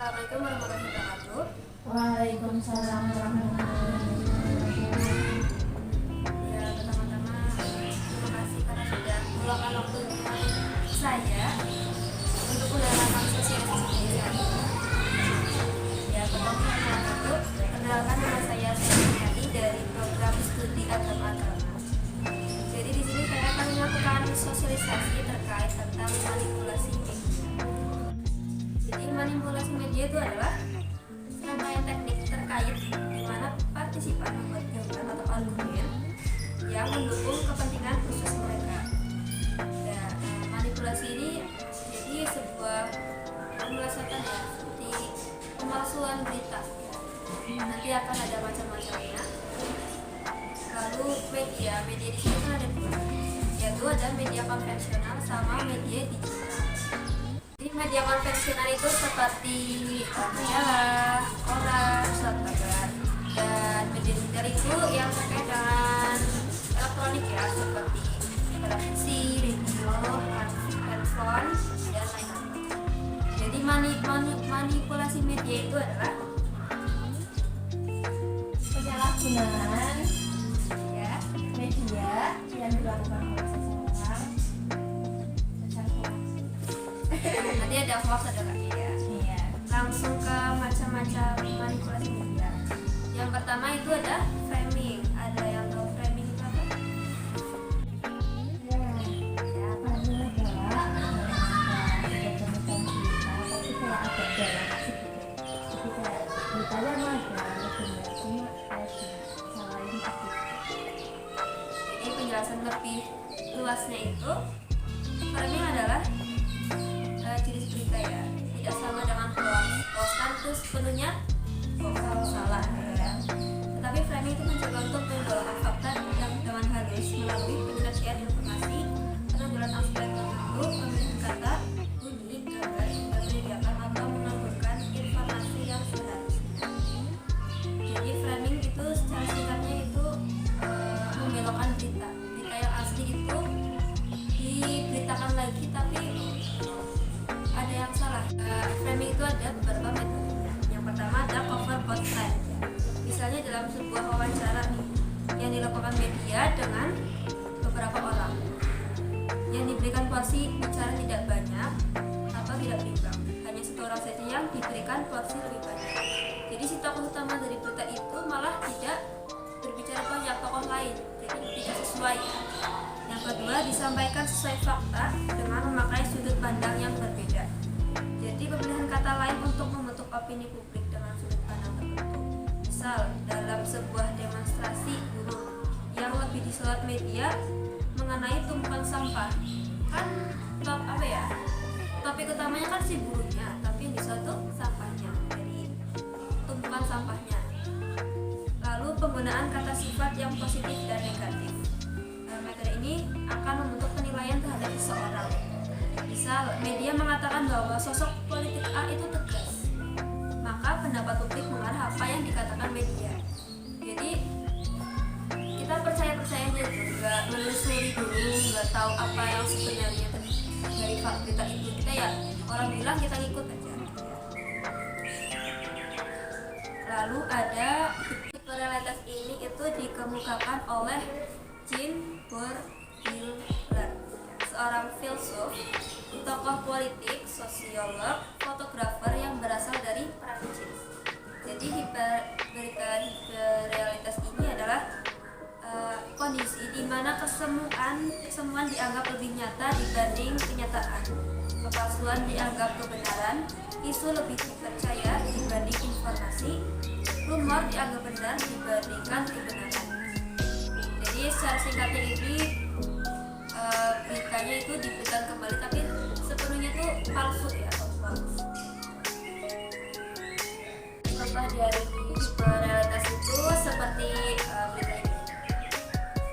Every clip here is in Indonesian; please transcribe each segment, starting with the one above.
Assalamualaikum warahmatullahi wabarakatuh. Waalaikumsalam warahmatullahi wabarakatuh. Ya, pertama-tama terima kasih karena sudah meluangkan waktunya saya untuk melakukan sosialisasi ini. Ya, pertama-tama kenalkan nama saya Suryati dari program studi agama-agama. Jadi di sini saya akan melakukan sosialisasi terkait tentang manipulasi media. Jadi manipulasi media itu adalah serangkaian teknik terkait di mana partisipan membuat gambar atau argumen yang mendukung kepentingan khusus mereka. Dan manipulasi ini jadi sebuah pemulasakan ya, seperti pemalsuan berita. Nanti akan ada macam-macamnya. Lalu media di sini kan ada dua, yaitu ada media konvensional sama media digital. Jadi media konvensional itu seperti majalah, koran, surat kabar, dan media digital itu yang terkait dengan elektronik ya, seperti televisi, radio, handphone, dan lain-lain. Jadi manipulasi media itu adalah Penyalahgunaan ya media yang dilakukan oleh seseorang secara nanti ada hoax ada lagi ya. iya. Langsung ke macam-macam manipulasi media. Yang pertama itu ada framing. Ada yang tahu framing itu apa? Ya, Ya, ini adalah berita tapi kayak agak dalam sih gitu. Jadi kayak beritanya mah ada benar cuma kayak salahin gitu. jadi penjelasan lebih luasnya itu framing adalah jenis berita ya, tidak sama dengan hoax. Hoax kan itu sepenuhnya salah ya. Tetapi framing itu mencoba untuk membawakan fakta yang dengan halus melalui penyelesaian informasi, penampilan aspek tertentu, pemilihan kata, bunyi, gambar, hingga menyediakan atau menambahkan informasi yang seharusnya. Jadi framing itu secara singkatnya itu membelokkan berita yang asli itu diberitakan lagi tapi ada yang salah. Framing itu ada beberapa metodenya. Yang pertama ada cover content ya. Misalnya dalam sebuah wawancara nih yang dilakukan media dengan beberapa orang yang diberikan porsi bicara tidak banyak atau tidak berimbang, hanya satu orang saja yang diberikan porsi lebih banyak. Jadi si tokoh utama dari berita itu malah tidak berbicara banyak tokoh lain, jadi tidak sesuai ya. Yang kedua, disampaikan sesuai fakta dengan memakai sudut pandang yang berbeda. Jadi pemilihan kata lain untuk membentuk opini publik dengan sudut pandang tertentu. Misal dalam sebuah demonstrasi buruh yang lebih disorot media mengenai tumpukan sampah, kan topik utamanya kan si buruhnya, tapi yang disorot tuh sampahnya, jadi tumpukan sampahnya. Lalu penggunaan kata sifat yang positif dan negatif. Metode ini akan membentuk penilaian terhadap seseorang. Misal, media mengatakan bahwa sosok politik A itu tegas, maka pendapat publik mengarah apa yang dikatakan media. Jadi kita percaya aja gitu, nggak menelusuri dulu, nggak tahu apa yang sebenarnya dari fakta berita itu. Kita ya orang bilang kita ikut aja. Lalu ada hiperrealitas ini itu dikemukakan oleh Jean Baudrillard, seorang filsuf, tokoh politik, sosiolog, fotografer yang berasal dari Prancis. Jadi hiperrealitas ini adalah kondisi di mana kesemuan dianggap lebih nyata dibanding kenyataan, kepalsuan dianggap kebenaran, isu lebih dipercaya dibanding informasi, rumor dianggap benar dibandingkan kebenaran. Jadi secara singkatnya ini beritanya itu diberikan kembali tapi sepenuhnya itu palsu ya atau hoax. Contoh dari realitas itu seperti berita ini.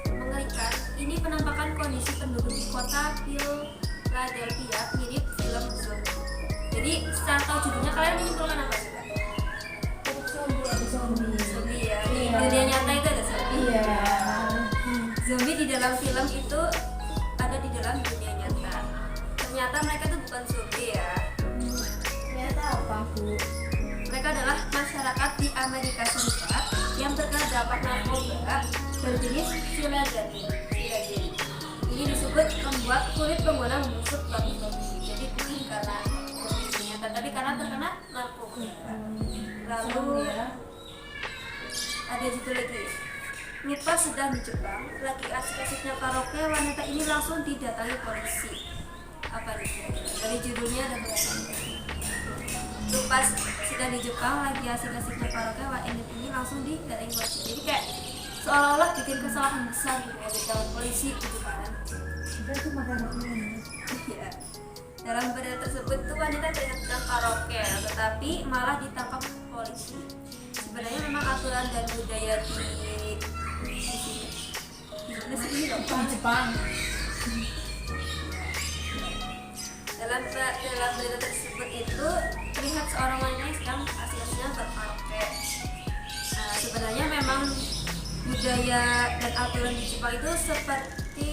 Mengerikan, ini penampakan kondisi penduduk di kota Philadelphia mirip film zombie. Jadi secara tahu judulnya kalian menyimpulkan apa sih? Zombie ya. Di dunia nyata itu ada zombie. Iya. Zombie di dalam film itu ada di dalam dunia nyata. Ternyata mereka tuh bukan zombie ya. Ternyata apa? Bu. Mereka adalah masyarakat di Amerika Serikat yang terdapat narkoba berjenis psilocybin. Ini disebut membuat kulit pengguna membusuk bagus-bagus. Jadi bukan karena kopinya, tetapi karena terkena narkoba. Lalu ada judul lagi. Lupa sedang di Jepang, lagi asik-asiknya karaoke, wanita ini langsung didatangi polisi. Apa nih? Dari judulnya ada berapa? Lupa sedang di Jepang, lagi asik-asiknya karaoke, wanita ini langsung didatangi polisi. Jadi kayak seolah-olah bikin kesalahan besar gitu ya, ditangkap polisi gitu kan. Itu makanan. Iya. Dalam berita tersebut tuh wanita terlihat sedang karaoke, tetapi malah ditangkap polisi. Sebenarnya memang aturan dan budaya di Jepang. dalam berita tersebut itu terlihat seorang wanita yang sedang asik-asiknya berkaraoke. Sebenarnya memang budaya dan aturan di Jepang itu seperti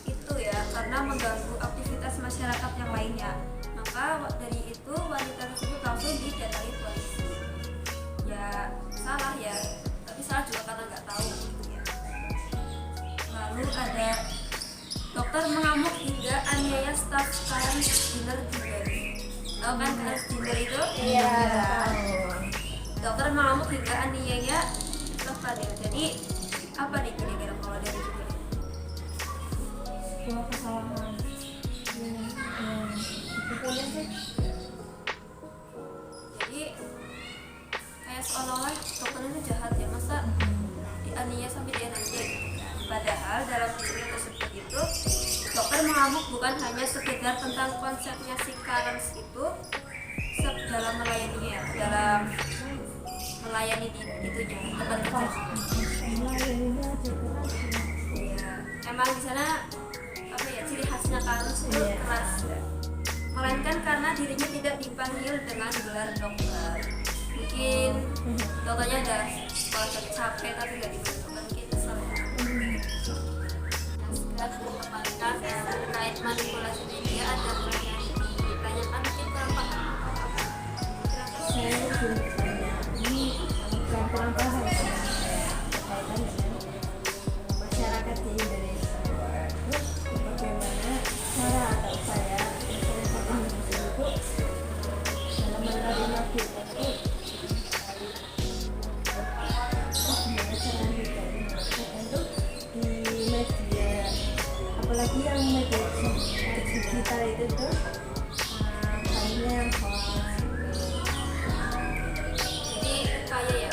itu ya, karena mengganggu aktivitas masyarakat yang lainnya. Maka dari itu wanita tersebut langsung didatangi polisi. Ya salah ya, tapi salah juga karena nggak tahu gitu ya. Lalu ada dokter mengamuk hingga aniaya staf Karen Dinner juga. Tahu kan Karen Dinner itu? Iya. Dokter mengamuk hingga aniaya staf Karen. Jadi apa nih kira-kira kalau dari itu? Sebuah kesalahan. Dipukulin sih. Jadi kayak seolah-olah dokter itu jahat ya, masa dianiaya sampai dia nanti. Padahal dalam video tersebut itu dokter mengamuk bukan hanya sekedar tentang konsepnya si Karens itu dalam melayaninya ya, dalam melayani di itunya tempat kerja. Ya, emang di sana apa ya, ciri khasnya Karens itu keras ya. Melainkan karena dirinya tidak dipanggil dengan gelar dokter. Mungkin dokternya udah sekolah capek tapi nggak dibantu, mungkin salah. Kembalikan terkait manipulasi media, ada yang ditanyakan mungkin kurang paham. Saya belum bertanya. Ini kurang paham kaitan dengan masyarakat di Indonesia. Terus bagaimana cara atau upaya masyarakat Indonesia itu dalam menerima feedback itu gimana cara itu di media, apalagi yang media digital itu tuh banyak hoax. Jadi upaya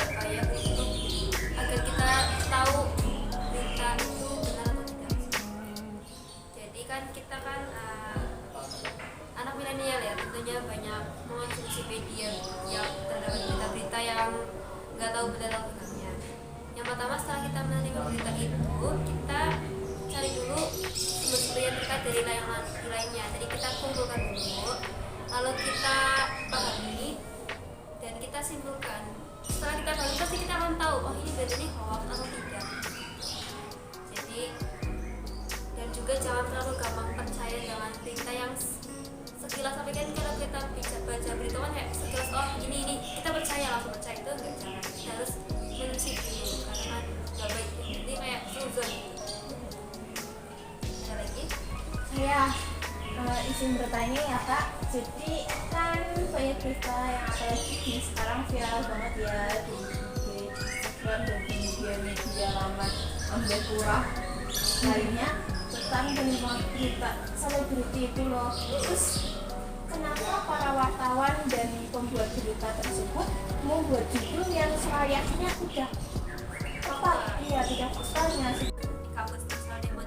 untuk agar kita tahu berita itu benar atau tidak. Jadi kan kita kan anak milenial ya, tentunya banyak mengonsumsi media yang terdapat berita-berita yang nggak tahu benar atau tidaknya. Yang pertama, setelah kita menerima berita itu, kita cari dulu sumber-sumber yang terkait dari lainnya. Jadi kita kumpulkan dulu, lalu kita pahami dan kita simpulkan. Setelah kita pahami, pasti kita akan tahu, oh ini berita ini hoax atau tidak. Jadi, dan juga jangan terlalu gampang percaya dengan berita yang sekilas. Tapi kan kalau kita baca berita kan kayak sekilas, oh ini kita percaya, langsung percaya, itu enggak, jangan. Kita harus menelusuri dulu karena kan nggak baik ya. Jadi kayak suzon. Ada lagi? Saya izin bertanya ya Kak, jadi kan banyak berita yang apalagi di sekarang viral banget ya di Instagram dan di media lama hampir kurang lainnya tentang penerima berita selebriti itu loh. Terus kenapa para wartawan dan pembuat berita tersebut membuat judul yang selayaknya udah apa? Iya, tidak faktanya sih. Di kampus, misalnya demo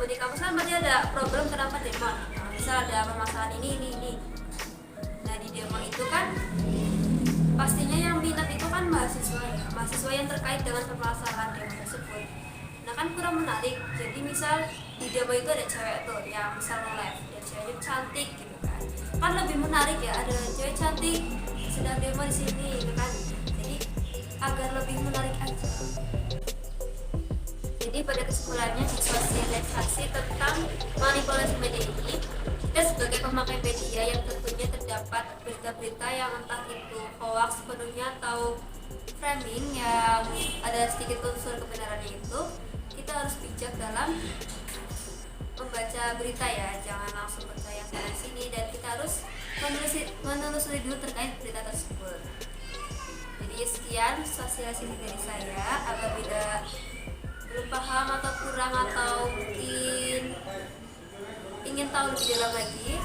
di kampus kan berarti ada problem kenapa demo. Nah, misal ada permasalahan ini. Nah di demo itu kan pastinya yang minat itu kan mahasiswa yang terkait dengan permasalahan demo tersebut. Nah kan kurang menarik. Jadi misal di demo itu ada cewek tuh yang misal nge-live, ya ceweknya cantik gitu kan lebih menarik ya, ada cewek cantik sedang demo di sini gitu kan. Jadi agar lebih menarik aja. Jadi pada kesimpulannya, di sosialisasi tentang manipulasi media ini, kita sebagai pemakai media yang tentunya terdapat berita-berita yang entah itu hoax sepenuhnya atau framing yang ada sedikit unsur kebenarannya itu, kita harus bijak dalam membaca berita ya, jangan langsung percaya sana sini, dan kita harus menelusuri dulu terkait berita tersebut. Jadi sekian sosialisasi dari saya. Apabila belum paham atau kurang atau mungkin ingin tahu lebih dalam lagi,